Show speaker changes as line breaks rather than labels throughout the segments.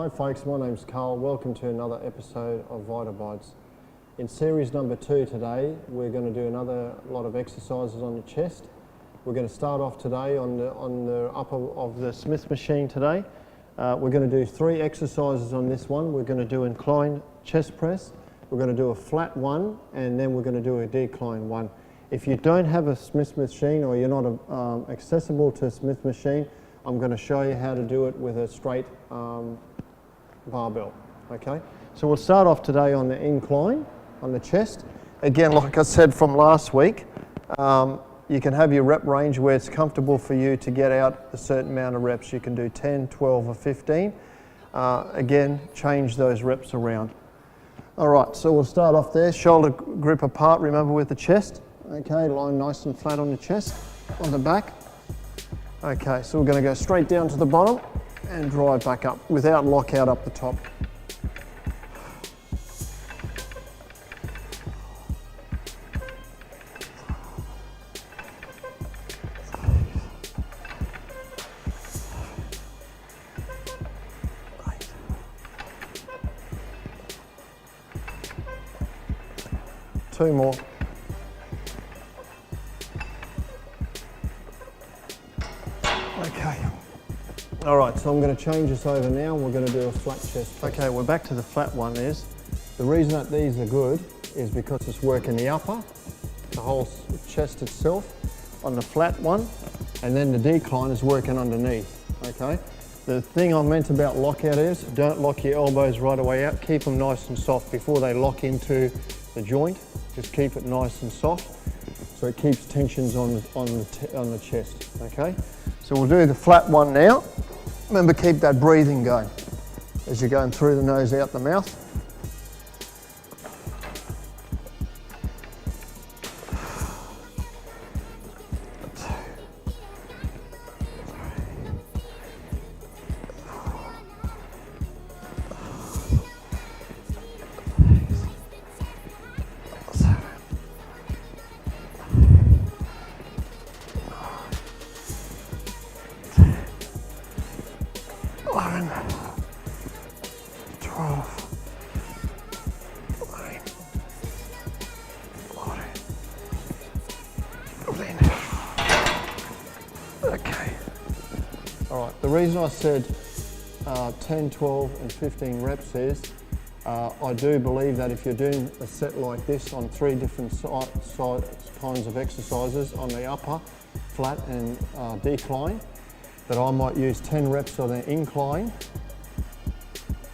Hi folks, my name's Carl. Welcome to another episode of Bodz. In series number 2 today, we're going to do another lot of exercises on the chest. We're going to start off today on the upper of the Smith machine today. We're going to do 3 exercises on this one. We're going to do incline chest press, we're going to do a flat one, and then we're going to do a decline one. If you don't have a Smith machine or you're not accessible to a Smith machine, I'm going to show you how to do it with a straight barbell. Okay, so we'll start off today on the incline on the chest. Again, like I said from last week, you can have your rep range where it's comfortable for you to get out a certain amount of reps. You can do 10, 12 or 15. Again, change those reps around. All right, so we'll start off there, shoulder grip apart, remember, with the chest. Okay, lying nice and flat on the chest, on the back. Okay, so we're going to go straight down to the bottom and drive back up without lockout up the top. Two more. Okay. All right, so I'm going to change this over now and we're going to do a flat chest press. Okay, we're back to the flat one. The reason that these are good is because it's working the upper, the whole chest itself on the flat one, and then the decline is working underneath, okay? The thing I meant about lockout is don't lock your elbows right away out. Keep them nice and soft before they lock into the joint. Just keep it nice and soft so it keeps tensions on the chest, okay? So we'll do the flat one now. Remember, keep that breathing going as you're going through the nose, out the mouth. Okay. All right, the reason I said 10, 12 and 15 reps is I do believe that if you're doing a set like this on 3 different kinds of exercises, on the upper, flat and decline, that I might use 10 reps on the incline,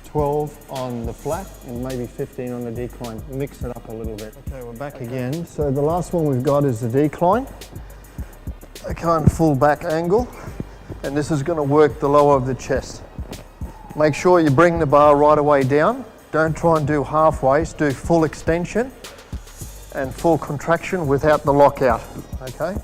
12 on the flat and maybe 15 on the decline. Mix it up a little bit. Okay, we're back again. So the last one we've got is the decline. A kind of full back angle, and this is going to work the lower of the chest. Make sure you bring the bar right away down. Don't try and do halfway, do full extension and full contraction without the lockout, okay?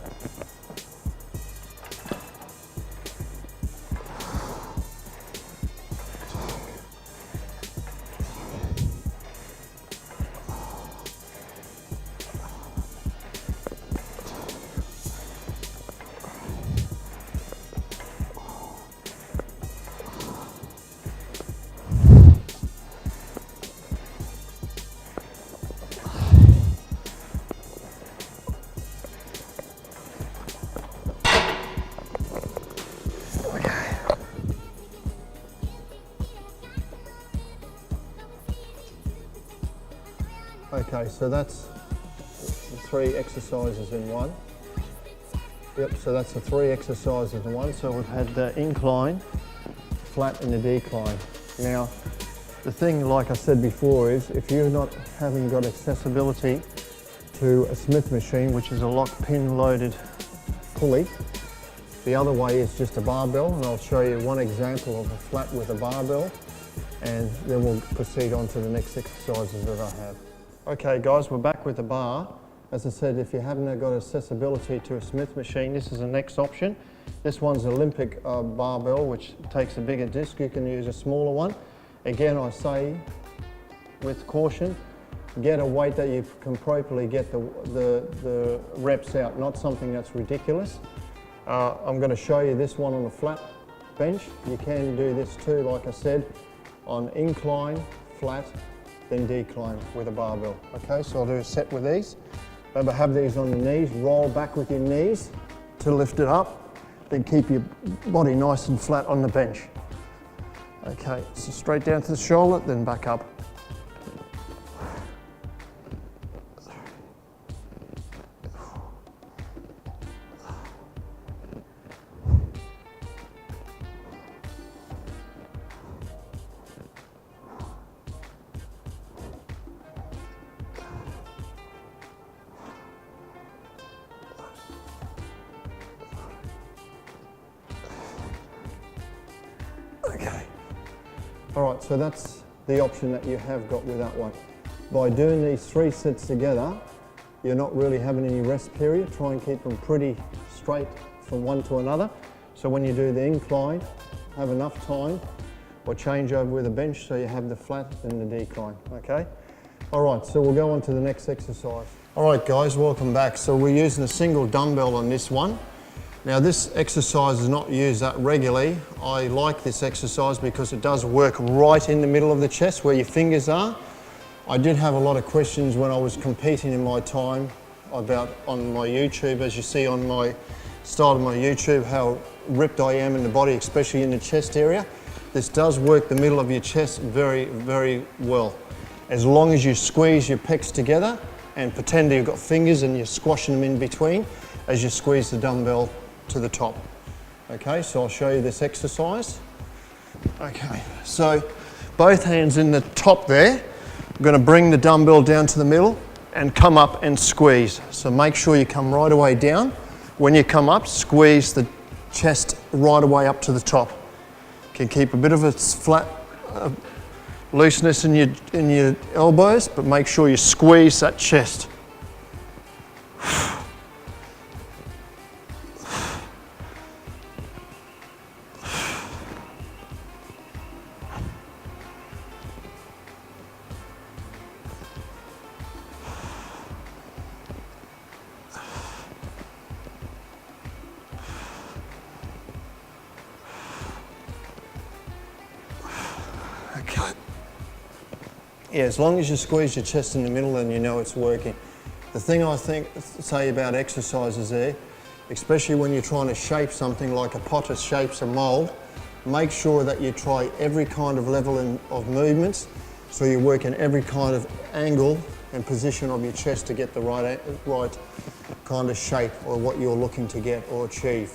Okay, so that's the 3 exercises in one. Yep, so that's the 3 exercises in one. So we've had the incline, flat and the decline. Now, the thing, like I said before, is if you're not having got accessibility to a Smith machine, which is a lock pin loaded pulley, the other way is just a barbell, and I'll show you one example of a flat with a barbell, and then we'll proceed on to the next exercises that I have. Okay guys, we're back with the bar. As I said, if you haven't got accessibility to a Smith machine, this is the next option. This one's Olympic barbell, which takes a bigger disc. You can use a smaller one. Again, I say with caution, get a weight that you can properly get the reps out, not something that's ridiculous. I'm going to show you this one on a flat bench. You can do this too, like I said, on incline, flat, then decline with a barbell. Okay, so I'll do a set with these. Remember, have these on the knees, roll back with your knees to lift it up, then keep your body nice and flat on the bench. Okay, so straight down to the shoulder, then back up. Okay. All right, so that's the option that you have got with that one. By doing these 3 sets together, you're not really having any rest period. Try and keep them pretty straight from one to another. So when you do the incline, have enough time, or change over with a bench so you have the flat and the decline, okay? All right, so we'll go on to the next exercise. All right, guys, welcome back. So we're using a single dumbbell on this one. Now, this exercise is not used that regularly. I like this exercise because it does work right in the middle of the chest where your fingers are. I did have a lot of questions when I was competing in my time about on my YouTube, as you see on my start of my YouTube, how ripped I am in the body, especially in the chest area. This does work the middle of your chest very, very well. As long as you squeeze your pecs together and pretend you've got fingers and you're squashing them in between as you squeeze the dumbbell to the top. Okay, so I'll show you this exercise. Okay, so both hands in the top there. I'm going to bring the dumbbell down to the middle and come up and squeeze. So make sure you come right away down. When you come up, squeeze the chest right away up to the top. You can keep a bit of a flat looseness in your elbows, but make sure you squeeze that chest. Okay. Yeah, as long as you squeeze your chest in the middle, then you know it's working. The thing I say about exercises there, especially when you're trying to shape something like a potter shapes a mould, make sure that you try every kind of level of movements, so you work in every kind of angle and position of your chest to get the right kind of shape or what you're looking to get or achieve.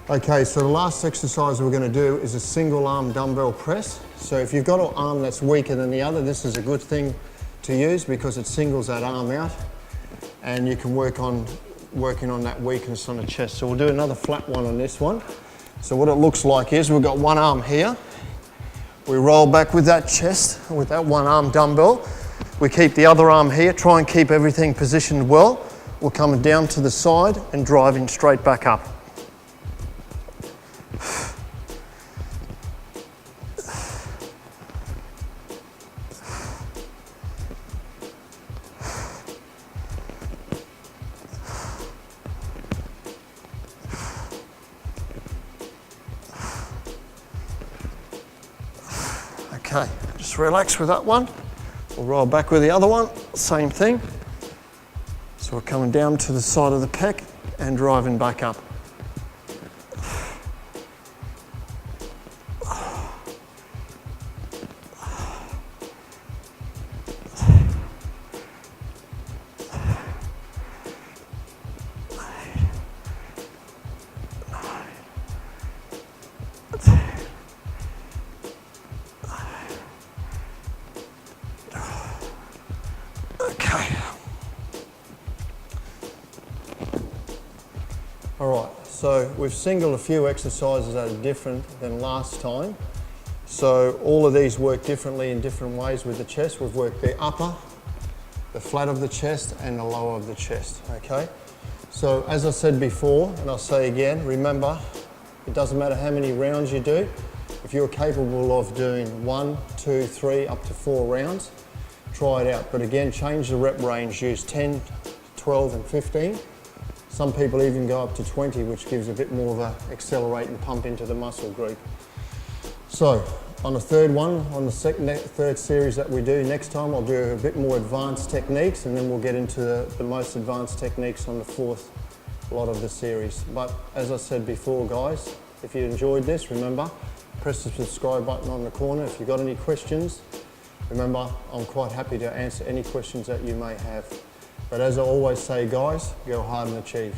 Okay, so the last exercise we're going to do is a single arm dumbbell press. So if you've got an arm that's weaker than the other, this is a good thing to use because it singles that arm out and you can working on that weakness on the chest. So we'll do another flat one on this one. So what it looks like is we've got one arm here. We roll back with that chest, with that one arm dumbbell. We keep the other arm here, try and keep everything positioned well. We'll come down to the side and driving straight back up. Okay, just relax with that one. We'll roll back with the other one, same thing. So we're coming down to the side of the pec and driving back up. Okay. All right, so we've singled a few exercises that are different than last time. So all of these work differently in different ways with the chest. We've worked the upper, the flat of the chest, and the lower of the chest, okay? So as I said before, and I'll say again, remember, it doesn't matter how many rounds you do. If you're capable of doing 1, 2, 3, up to 4 rounds, try it out. But again, change the rep range, use 10, 12, and 15. Some people even go up to 20, which gives a bit more of a accelerate and pump into the muscle group. So on the third one, on the third series that we do next time, I'll do a bit more advanced techniques, and then we'll get into the most advanced techniques on the fourth lot of the series. But as I said before, guys, if you enjoyed this, remember, press the subscribe button on the corner. If you've got any questions, remember, I'm quite happy to answer any questions that you may have. But as I always say, guys, go hard and achieve.